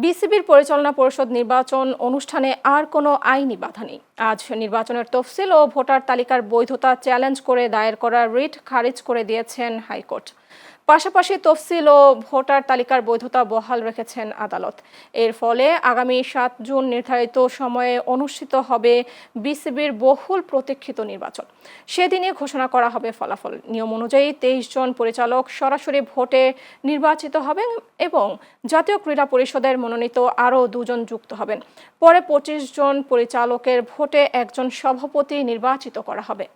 বিসিবির পরিচালনা পরিষদ নির্বাচন অনুষ্ঠানে আর কোনো আইনি বাধা নেই। আজ নির্বাচনের তফসিল ও ভোটার তালিকার বৈধতা চ্যালেঞ্জ করে দায়ের করা রিট খারিজ করে দিয়েছেন হাইকোর্ট। পাশাপাশি তফসিল ও ভোটার তালিকার বৈধতা বহাল রেখেছেন আদালত। এর ফলে আগামী ৭ জুন নির্ধারিত সময়ে অনুষ্ঠিত হবে বিসিবির বহুল প্রতীক্ষিত নির্বাচন। সেদিনই ঘোষণা করা হবে ফলাফল। নিয়ম অনুযায়ী ২৩ জন পরিচালক সরাসরি ভোটে নির্বাচিত হবেন এবং জাতীয় ক্রীড়া পরিষদের মনোনীত আরও ২ জন যুক্ত হবেন। পরে ২৫ জন পরিচালকের ভোটে একজন সভাপতি নির্বাচিত করা হবে।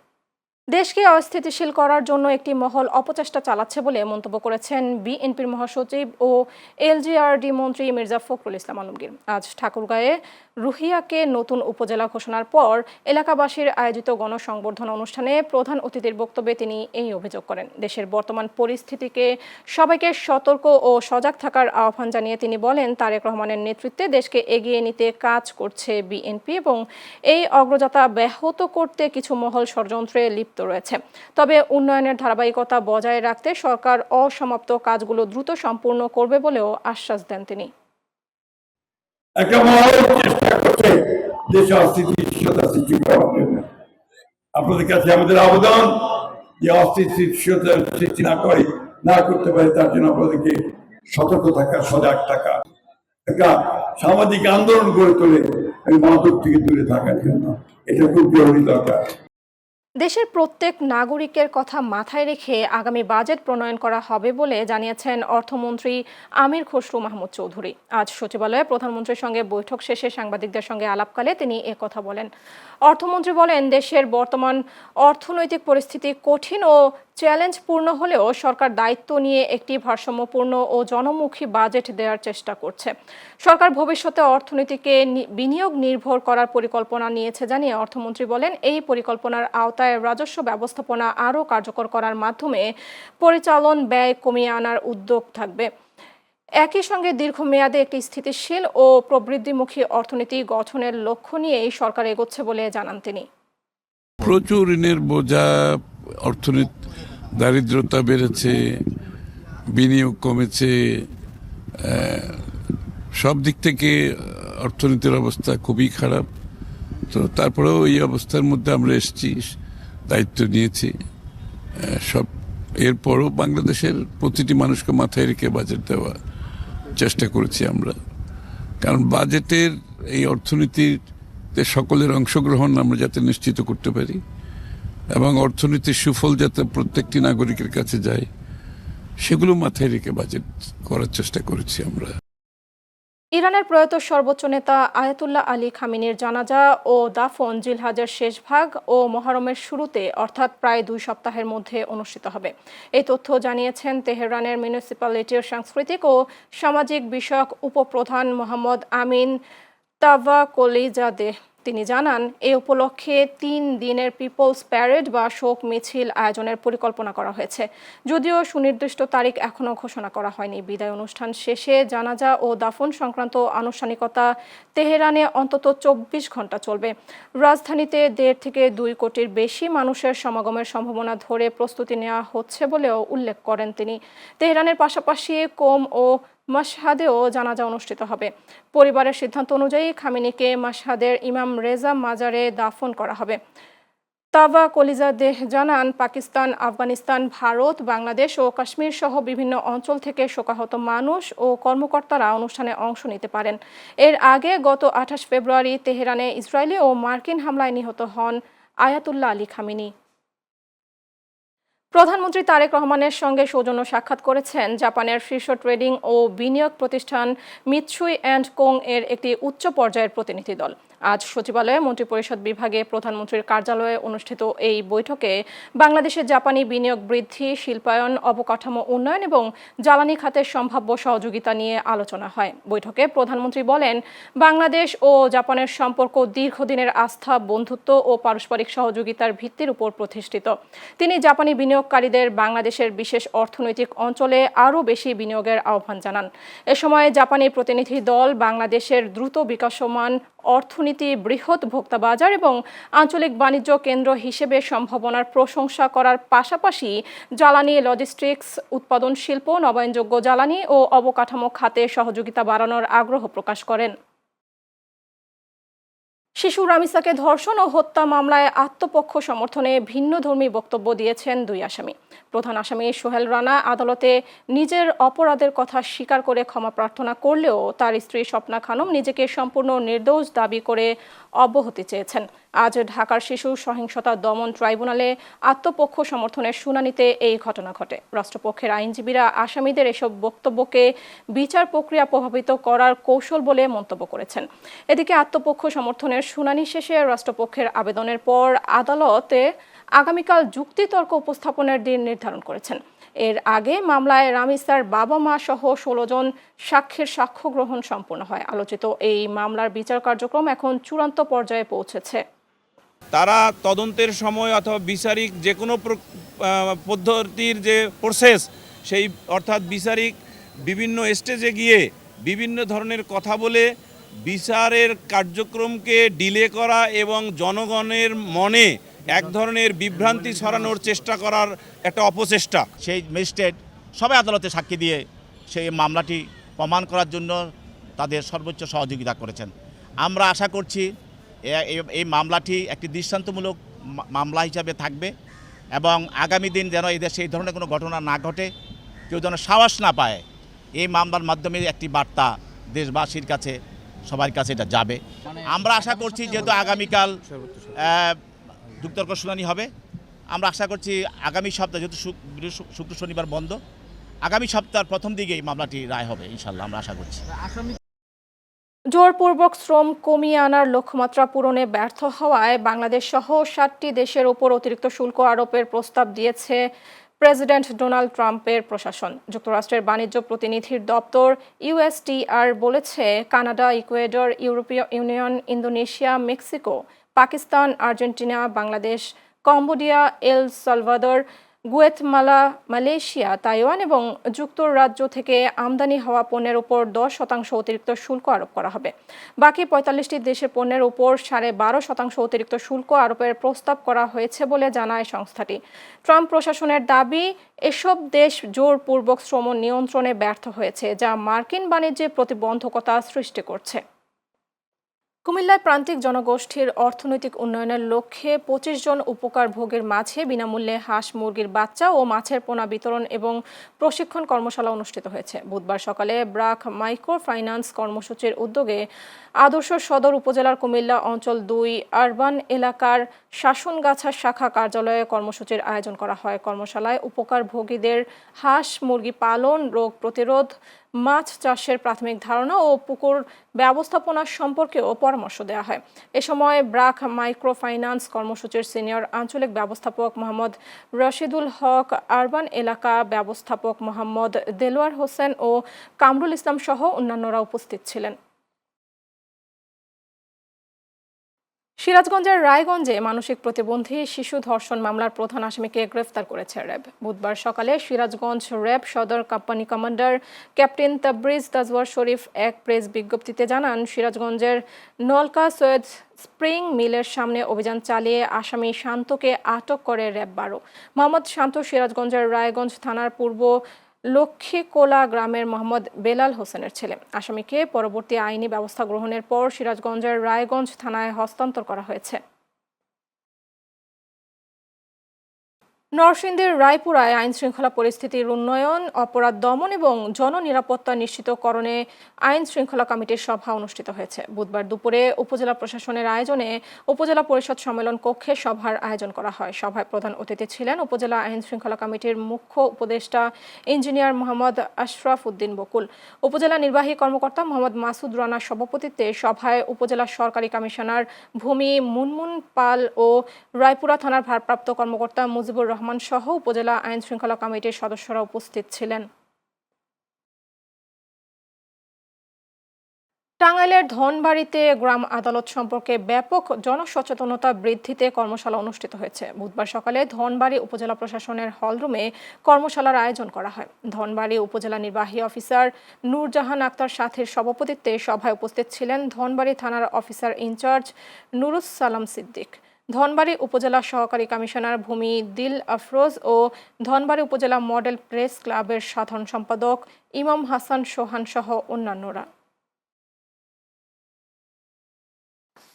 দেশকে অস্থিতিশীল করার জন্য একটি মহল অপচেষ্টা চালাচ্ছে বলে মন্তব্য করেছেন বিএনপির মহাসচিব ও এলজিআরডি মন্ত্রী মির্জা ফখরুল ইসলাম আলমগীর। আজ ঠাকুরগাঁয়ে রুহিয়াকে নতুন উপজেলা ঘোষণার পর এলাকাবাসীর আয়োজিত গণসংবর্ধনা অনুষ্ঠানে প্রধান অতিথির বক্তব্যে তিনি এই অভিযোগ করেন। দেশের বর্তমান পরিস্থিতিকে সবাইকে সতর্ক ও সজাগ থাকার আহ্বান জানিয়ে তিনি বলেন, তারেক রহমানের নেতৃত্বে দেশকে এগিয়ে নিতে কাজ করছে বিএনপি এবং এই অগ্রযাত্রা ব্যাহত করতে কিছু মহল ষড়যন্ত্রে লিপ্ত রয়েছে। তবে উন্নয়নের ধারাবাহিকতা বজায় রাখতে সরকার অসমাপ্ত কাজগুলো দ্রুত সম্পূর্ণ করবে বলেও আশ্বাস দেন তিনি। একটা মহল চেষ্টা করছে দেশে অস্থিতিশীলতা সৃষ্টি করার জন্য। আপনাদের কাছে আমাদের আবেদন যে অস্থিতিশীলতা সৃষ্টি না করতে পারে তার জন্য আপনাদেরকে সতর্ক থাকা, সজাগ থাকা, একটা সামাজিক আন্দোলন গড়ে তোলে এই মাদক থেকে দূরে থাকার জন্য। এটা খুব জরুরি দরকার। দেশের প্রত্যেক নাগরিকের কথা মাথায় রেখে আগামী বাজেট প্রণয়ন করা হবে বলে জানিয়েছেন অর্থমন্ত্রী আমির খসরু মাহমুদ চৌধুরী। আজ সচিবালয়ে প্রধানমন্ত্রীর সঙ্গে বৈঠক শেষে সাংবাদিকদের সঙ্গে আলাপকালে তিনি একথা বলেন। অর্থমন্ত্রী বলেন, দেশের বর্তমান অর্থনৈতিক পরিস্থিতি কঠিন ও চ্যালেঞ্জপূর্ণ হলেও সরকার দায়িত্ব নিয়ে একটি ভারসাম্যপূর্ণ ও জনমুখী বাজেট দেওয়ার চেষ্টা করছে। সরকার ভবিষ্যতে অর্থনীতিকে বিনিয়োগ নির্ভর করার পরিকল্পনা নিয়েছে জানিয়ে অর্থমন্ত্রী বলেন, এই পরিকল্পনার আওতায় রাজস্ব ব্যবস্থাপনা আরও কার্যকর করার মাধ্যমে পরিচালন ব্যয় কমিয়ে আনার উদ্যোগ থাকবে। একই সঙ্গে দীর্ঘমেয়াদে একটি স্থিতিশীল ও প্রবৃদ্ধিমুখী অর্থনীতি গঠনের লক্ষ্য নিয়েই সরকার এগোচ্ছে বলে জানান তিনি। প্রচুর ঋণের বোঝা, অর্থনীতি দারিদ্রতা বেড়েছে, বিনিয়োগ কমেছে, সব দিক থেকে অর্থনীতির অবস্থা খুবই খারাপ। তো তারপরেও এই অবস্থার মধ্যে আমরা এসেছি, দায়িত্ব নিয়েছি সব। এরপরও বাংলাদেশের প্রতিটি মানুষকে মাথায় রেখে বাজেট দেওয়ার চেষ্টা করেছি আমরা, কারণ বাজেটের এই অর্থনীতিতে সকলের অংশগ্রহণ আমরা যাতে নিশ্চিত করতে পারি এবং অর্থনীতির সুফল যাতে প্রত্যেকটি নাগরিকের কাছে যায় সেগুলো মাথায় রেখে বাজেট করার চেষ্টা করেছি আমরা। ইরানের প্রয়াত সর্বোচ্চ নেতা আয়াতুল্লাহ আলী খামেনির জানাজা ও দাফন জিলহজের শেষ ভাগ ও মুহররমের শুরুতে অর্থাৎ প্রায় 2 সপ্তাহের মধ্যে অনুষ্ঠিত হবে। এই তথ্য জানিয়েছেন তেহরানের মিউনিসিপ্যালিটির সাংস্কৃতিক ও সামাজিক বিষয়ক উপপ্রধান মোহাম্মদ আমিন তাভাকলিজাদেহ। তিনি জানান, এই উপলক্ষে 3 দিনের পিপলস প্যারেড বা শোক মিছিল আয়োজনের পরিকল্পনা করা হয়েছে। যদিও সুনির্দিষ্ট তারিখ এখনও ঘোষণা করা হয়নি। বিদায় অনুষ্ঠান শেষে জানাজা ও দাফন সংক্রান্ত আনুষ্ঠানিকতা তেহরানে অন্তত 24 ঘন্টা চলবে। রাজধানীতে 1.5 থেকে 2 কোটির বেশি মানুষের সমাগমের সম্ভাবনা ধরে প্রস্তুতি নেওয়া হচ্ছে বলেও উল্লেখ করেন তিনি। তেহরানের পাশাপাশি কোম ও মাশহাদেও জানাজা অনুষ্ঠিত হবে। পরিবারের সিদ্ধান্ত অনুযায়ী খামেনিকে মাশহাদের ইমাম রেজা মাজারে দাফন করা হবে। তাভাকলিজাদেহ জানান, পাকিস্তান, আফগানিস্তান, ভারত, বাংলাদেশ ও কাশ্মীর সহ বিভিন্ন অঞ্চল থেকে শোকাহত মানুষ ও কর্মকর্তারা অনুষ্ঠানে অংশ নিতে পারেন। এর আগে গত 28 ফেব্রুয়ারি তেহরানে ইসরায়েলি ও মার্কিন হামলায় নিহত হন আয়াতুল্লাহ আলী খামেনি। প্রধানমন্ত্রী তারেক রহমানের সঙ্গে সৌজন্য সাক্ষাৎ করেছেন জাপানের শীর্ষ ট্রেডিং ও বিনিয়োগ প্রতিষ্ঠান মিৎসুই অ্যান্ড কোং এর একটি উচ্চ পর্যায়ের প্রতিনিধি দল। আজ সচিবালয়ে মন্ত্রিপরিষদ বিভাগে প্রধানমন্ত্রীর কার্যালয়ে অনুষ্ঠিত এই বৈঠকে বাংলাদেশে জাপানি বিনিয়োগ বৃদ্ধি, শিল্পায়ন, অবকাঠামো উন্নয়ন এবং জ্বালানি খাতের সম্ভাব্য সহযোগিতা নিয়ে আলোচনা হয়। বৈঠকে প্রধানমন্ত্রী বলেন, বাংলাদেশ ও জাপানের সম্পর্ক দীর্ঘদিনের আস্থা, বন্ধুত্ব ও পারস্পরিক সহযোগিতার ভিত্তির উপর প্রতিষ্ঠিত। তিনি জাপানি বিনিয়োগকারীদের বাংলাদেশের বিশেষ অর্থনৈতিক অঞ্চলে আরও বেশি বিনিয়োগের আহ্বান জানান। এ সময় জাপানি প্রতিনিধি দল বাংলাদেশের দ্রুত বিকাশমান অর্থনীতি অর্থনীতি বৃহৎ ভোক্তা বাজার এবং আঞ্চলিক বাণিজ্য কেন্দ্র হিসেবে সম্ভাবনার প্রশংসা করার পাশাপাশি জ্বালানি, লজিস্টিক্স, উৎপাদন শিল্প, নবায়নযোগ্য জ্বালানি ও অবকাঠামো খাতে সহযোগিতা বাড়ানোর আগ্রহ প্রকাশ করেন। শিশু রামিসাকে ধর্ষণ ও হত্যা মামলায় আত্মপক্ষ সমর্থনে ভিন্নধর্মী বক্তব্য দিয়েছেন দুই আসামি। প্রধান আসামি সোহেল রানা আদালতে নিজের অপরাধের কথা স্বীকার করে ক্ষমা প্রার্থনা করলেও তার স্ত্রী স্বপ্না খানম নিজেকে সম্পূর্ণ নির্দোষ দাবি করে অব্যাহতি চেয়েছেন। আজ ঢাকার শিশু সহিংসতা দমন ট্রাইব্যুনালে আত্মপক্ষ সমর্থনের শুনানিতে এই ঘটনা ঘটে। রাষ্ট্রপক্ষের আইনজীবীরা আসামিদের এসব বক্তব্যকে বিচার প্রক্রিয়া প্রভাবিত করার কৌশল বলে মন্তব্য করেছেন। এদিকে আত্মপক্ষ সমর্থনের শুনানি শেষে রাষ্ট্রপক্ষের আবেদনের পর আদালতে আগামীকাল যুক্তিতর্ক উপস্থাপনের দিন নির্ধারণ করেছেন। এর আগে মামলায় রামিসার বাবা মা সহ 16 জন সাক্ষীর সাক্ষ্য গ্রহণ সম্পন্ন হয়। আলোচিত এই মামলার বিচার কার্যক্রম এখন চূড়ান্ত পর্যায়ে পৌঁছেছে। তারা তদন্তের সময় অথবা বিচারিক যে কোনো পদ্ধতির যে প্রসেস, সেই অর্থাৎ বিচারিক বিভিন্ন স্টেজে গিয়ে বিভিন্ন ধরনের কথা বলে বিচারের কার্যক্রমকে ডিলে করা এবং জনগণের মনে এক ধরনের বিভ্রান্তি ছড়ানোর চেষ্টা করার একটা অপচেষ্টা। সেই ম্যাজিস্ট্রেট সবাই আদালতে সাক্ষী দিয়ে সেই মামলাটি প্রমাণ করার জন্য তাদের সর্বোচ্চ সহযোগিতা করেছেন। আমরা আশা করছি এই মামলাটি একটি দৃষ্টান্তমূলক মামলা হিসাবে থাকবে এবং আগামী দিন যেন এই দেশে এই ধরনের কোনো ঘটনা না ঘটে, কেউ যেন সাহস না পায়। এই মামলার মাধ্যমে একটি বার্তা দেশবাসীর কাছে, সবার কাছে এটা যাবে। আমরা আশা করছি যেহেতু আগামীকাল যুক্তর্ক শুনানি হবে, আমরা আশা করছি আগামী সপ্তাহে, যেহেতু শুক্র শনিবার বন্ধ, আগামী সপ্তাহের প্রথম দিকে এই মামলাটি রায় হবে ইনশাল্লাহ, আমরা আশা করছি। জোরপূর্বক শ্রম কমিয়ে আনার লক্ষ্যমাত্রা পূরণে ব্যর্থ হওয়ায় বাংলাদেশ সহ 7টি দেশের ওপর অতিরিক্ত শুল্ক আরোপের প্রস্তাব দিয়েছে প্রেসিডেন্ট ডোনাল্ড ট্রাম্পের প্রশাসন। যুক্তরাষ্ট্রের বাণিজ্য প্রতিনিধির দপ্তর ইউএসটিআর বলেছে, কানাডা, ইকুয়েডর, ইউরোপীয় union, Indonesia, Mexico, Pakistan, Argentina, Bangladesh, Cambodia, El Salvador, Guatemala, Malaysia, Taiwan এবং যুক্তরাজ্য থেকে আমদানি হওয়া পণ্যের উপর 10% অতিরিক্ত শুল্ক আরোপ করা হবে। বাকি 45টি দেশের পণ্যের উপর 12.5% অতিরিক্ত শুল্ক আরোপের প্রস্তাব করা হয়েছে বলে জানায় সংস্থাটি। ট্রাম্প প্রশাসনের দাবি, এসব দেশ জোরপূর্বক শ্রম নিয়ন্ত্রণে ব্যর্থ হয়েছে, যা মার্কিন বাণিজ্যে প্রতিবন্ধকতা সৃষ্টি করছে। কুমিল্লায় প্রান্তিক জনগোষ্ঠীর অর্থনৈতিক উন্নয়নের লক্ষ্যে 25 জন উপকার ভোগের মাঝে বিনামূল্যে হাঁস, মুরগির বাচ্চা ও মাছের পোনা বিতরণ এবং প্রশিক্ষণ কর্মশালা অনুষ্ঠিত হয়েছে। বুধবার সকালে ব্রাক মাইক্রো ফাইন্যান্স কর্মসূচির উদ্যোগে আদর্শ সদর উপজেলার কুমিল্লা অঞ্চল 2 আরবান এলাকার শাসনগাছা শাখা কার্যালয়ে কর্মসূচির আয়োজন করা হয়। কর্মশালায় উপকার ভোগীদের হাঁস, মুরগি পালন, রোগ প্রতিরোধ, মাছ চাষের প্রাথমিক ধারণা ও পুকুর ব্যবস্থাপনা সম্পর্কেও পরামর্শ দেওয়া হয়। এ সময় ব্রাক মাইক্রো ফাইন্যান্স কর্মসূচির সিনিয়র আঞ্চলিক ব্যবস্থাপক মোহাম্মদ রশিদুল হক, আরবান এলাকা ব্যবস্থাপক মোহাম্মদ দেলোয়ার হোসেন ও কামরুল ইসলাম সহ অন্যান্যরা উপস্থিত ছিলেন। সিরাজগঞ্জের রায়গঞ্জে মানসিক প্রতিবন্ধী শিশু ধর্ষণ মামলার প্রধান আসামিকে গ্রেফতার করেছে র্যাব। বুধবার সকালে সিরাজগঞ্জ র্যাব সদর company commander captain Tabriz Tajwar Sharif এক প্রেস বিজ্ঞপ্তিতে জানান, সিরাজগঞ্জের নলকা সৈয়দ স্প্রিং মিলের সামনে অভিযান চালিয়ে আসামি শান্তকে আটক করে র্যাব 12। মোহাম্মদ শান্ত সিরাজগঞ্জের রায়গঞ্জ থানার পূর্ব লক্ষ্মীকোলা গ্রামের মোহাম্মদ বেলাল হোসেনের ছেলে। আসামিকে পরবর্তী আইনি ব্যবস্থা গ্রহণের পর সিরাজগঞ্জের রায়গঞ্জ থানায় হস্তান্তর করা হয়েছে। নরসিংদীর রায়পুরায় আইন শৃঙ্খলা পরিস্থিতির উন্নয়ন, অপরাধ দমন এবং জননিরাপত্তা নিশ্চিতকরণে আইন শৃঙ্খলা কমিটির সভা অনুষ্ঠিত হয়েছে। বুধবার দুপুরে উপজেলা প্রশাসনের আয়োজনে উপজেলা পরিষদ সম্মেলন কক্ষে সভার আয়োজন করা হয়। সভায় প্রধান অতিথি ছিলেন উপজেলা আইন শৃঙ্খলা কমিটির মুখ্য উপদেষ্টা ইঞ্জিনিয়ার মোহাম্মদ আশরাফ উদ্দিন বকুল। উপজেলা নির্বাহী কর্মকর্তা মোহাম্মদ মাসুদ রানার সভাপতিত্বে সভায় উপজেলা সরকারি কমিশনার ভূমি মুনমুন পাল ও রায়পুরা থানার ভারপ্রাপ্ত কর্মকর্তা মুজিবুর রহমান সহ উপজেলা আইন শৃঙ্খলা কমিটির সদস্যরা উপস্থিত ছিলেন। টাঙ্গাইলের ধনবাড়িতে গ্রাম আদালত সম্পর্কে ব্যাপক জনসচেতনতা বৃদ্ধিতে কর্মশালা অনুষ্ঠিত হয়েছে। বুধবার সকালে ধনবাড়ি উপজেলা প্রশাসনের হলরুমে কর্মশালার আয়োজন করা হয়। ধনবাড়ি উপজেলা নির্বাহী অফিসার নূরজাহান আক্তার সাথীর সভাপতিত্বে সভায় উপস্থিত ছিলেন ধনবাড়ি থানার অফিসার ইনচার্জ নুরুস সালাম সিদ্দিক, ধনবাড়ি উপজেলা সহকারী কমিশনার ভূমি দিল আফরোজ ও ধনবাড়ি উপজেলা মডেল প্রেস ক্লাবের সাধারণ সম্পাদক ইমাম হাসান সোহান সহ অন্যান্যরা।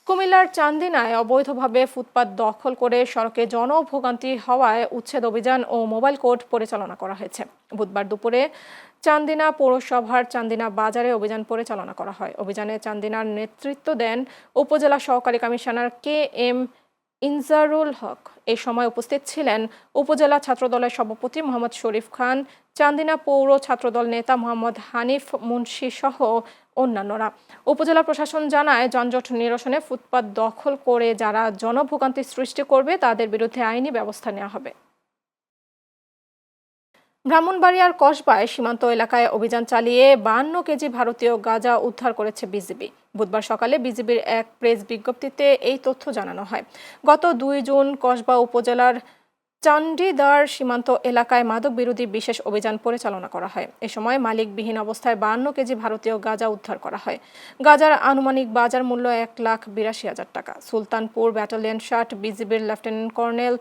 কুমিল্লার চান্দিনায় অবৈধভাবে ফুটপাত দখল করে সড়কে জনভোগান্তি হওয়ায় উচ্ছেদ অভিযান ও মোবাইল কোর্ট পরিচালনা করা হয়েছে। বুধবার দুপুরে চান্দিনা পৌরসভার চান্দিনা বাজারে অভিযান পরিচালনা করা হয়। অভিযানে চান্দিনার নেতৃত্ব দেন উপজেলা সহকারী কমিশনার KM ইনজারুল হক। এই সময় উপস্থিত ছিলেন উপজেলা ছাত্রদলের সভাপতি মোহাম্মদ শরীফ খান, চান্দিনা পৌর ছাত্রদল নেতা মোহাম্মদ হানিফ মুন্সি সহ অন্যান্যরা। উপজেলা প্রশাসন জানায়, যানজট নিরসনে ফুটপাত দখল করে যারা জনভোগান্তি সৃষ্টি করবে তাদের বিরুদ্ধে আইনি ব্যবস্থা নেওয়া হবে। ব্রাহ্মণবাড়িয়ার কসবায় সীমান্ত এলাকায় অভিযান চালিয়ে 52 কেজি ভারতীয় গাঁজা উদ্ধার করেছে বিজিবি। বুধবার সকালে বিজিবির এক প্রেস বিজ্ঞপ্তিতে এই তথ্য জানানো হয়। গত 2 জুন কসবা উপজেলার চান্ডিদার সীমান্ত এলাকায় মাদক বিরোধী বিশেষ অভিযান পরিচালনা করা হয়। এ সময় মালিকবিহীন অবস্থায় 52 কেজি ভারতীয় গাঁজা উদ্ধার করা হয়। গাঁজার আনুমানিক বাজার মূল্য 1,82,000 টাকা। সুলতানপুর ব্যাটালিয়ন 60 বিজিবির lieutenant colonel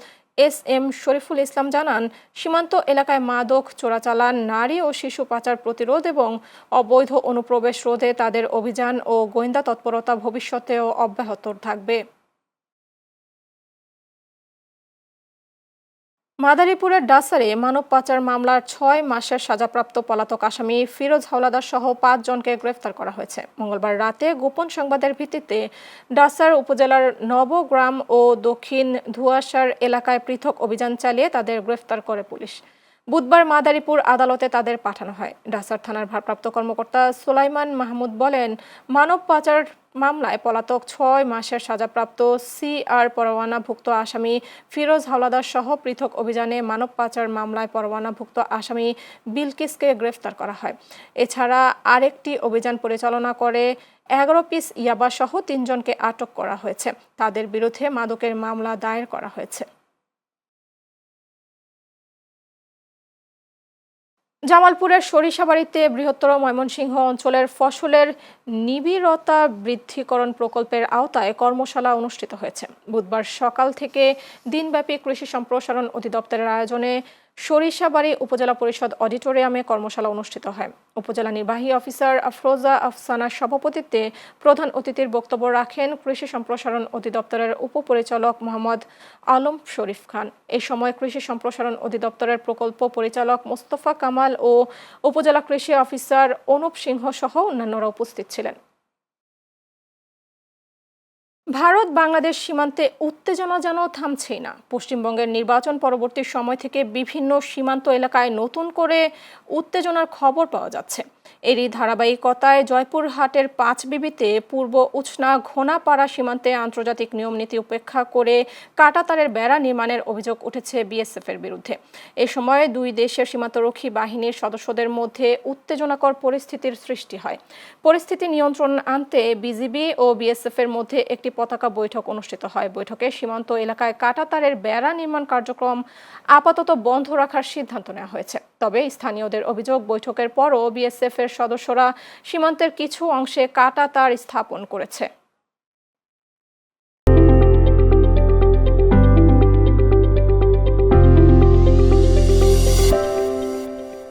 SM Shariful Islam জানান, সীমান্ত এলাকায় মাদক চোরাচালান, নারী ও শিশু পাচার প্রতিরোধ এবং অবৈধ অনুপ্রবেশ রোধে তাদের অভিযান ও গোয়েন্দা তৎপরতা ভবিষ্যতেও অব্যাহত থাকবে। মাদারীপুরের ডাসারে মানব পাচার মামলার 6 মাসের সাজাপ্রাপ্ত পলাতক আসামি ফিরোজ হাওলাদার সহ 5 জনকে গ্রেফতার করা হয়েছে। মঙ্গলবার রাতে গোপন সংবাদের ভিত্তিতে ডাসার উপজেলার নবগ্রাম ও দক্ষিণ ধুয়াশার এলাকায় পৃথক অভিযান চালিয়ে তাদের গ্রেফতার করে পুলিশ। বুধবার মাদারীপুর আদালতে তাদের পাঠানো হয়। ডাসার থানার ভারপ্রাপ্ত কর্মকর্তা সুলাইমান মাহমুদ বলেন, মানব পাচার মামলায় পলাতক 6 মাসের সাজাপ্রাপ্ত CR পরোয়ানাভুক্ত আসামি ফিরোজ হাওলাদার সহ পৃথক অভিযানে মানব পাচার মামলায় পরোয়ানাভুক্ত আসামি বিলকিসকে গ্রেফতার করা হয়। এছাড়া আরেকটি অভিযান পরিচালনা করে 11 পিস ইয়াবা সহ 3 জনকে আটক করা হয়েছে। তাদের বিরুদ্ধে মাদকের মামলা দায়ের করা হয়েছে। জামালপুরের সরিষাবাড়িতে বৃহত্তর ময়মনসিংহ অঞ্চলের ফসলের নিবিড়তা বৃদ্ধিকরণ প্রকল্পের আওতায় কর্মশালা অনুষ্ঠিত হয়েছে। বুধবার সকাল থেকে দিনব্যাপী কৃষি সম্প্রসারণ অধিদপ্তরের আয়োজনে সরিষাবাড়ি উপজেলা পরিষদ অডিটোরিয়ামে কর্মশালা অনুষ্ঠিত হয়। উপজেলা নির্বাহী অফিসার আফরোজা আফসানার সভাপতিত্বে প্রধান অতিথির বক্তব্য রাখেন কৃষি সম্প্রসারণ অধিদপ্তরের উপপরিচালক মোহাম্মদ আলম শরীফ খান। এই সময় কৃষি সম্প্রসারণ অধিদপ্তরের প্রকল্প পরিচালক মোস্তফা কামাল ও উপজেলা কৃষি অফিসার অনুপ সিংহ সহ অন্যান্যরা উপস্থিত ছিলেন। ভারত বাংলাদেশ সীমান্তে উত্তেজনা যেন থামছেই না। পশ্চিমবঙ্গের নির্বাচন পরবর্তী সময় থেকে বিভিন্ন সীমান্ত এলাকায় নতুন করে উত্তেজনার খবর পাওয়া যাচ্ছে। এরই ধারাবাহিকতায় জয়পুরহাটের 5 বিবিতে পূর্ব উছনা ঘোনাপাড়া সীমান্তে আন্তর্জাতিক নিয়মনীতি উপেক্ষা করে কাঁটাতারের বেড়া নির্মাণের অভিযোগ উঠেছে BSF এর বিরুদ্ধে। এ সময় 2 দেশের সীমান্তরক্ষী বাহিনীর সদস্যদের মধ্যে উত্তেজনাকর পরিস্থিতির সৃষ্টি হয়। পরিস্থিতি নিয়ন্ত্রণ আনতে বিজিবি ও BSF এর মধ্যে একটি পতাকা বৈঠক অনুষ্ঠিত হয়। বৈঠকে সীমান্ত এলাকায় কাঁটাতারের বেড়া নির্মাণ কার্যক্রম আপাতত বন্ধ রাখার সিদ্ধান্ত নেওয়া হয়েছে। তবে স্থানীয়দের অভিযোগ, বৈঠকের পরও BSF এর সদস্যরা সীমান্তের কিছু অংশে কাঁটাতার স্থাপন করেছে।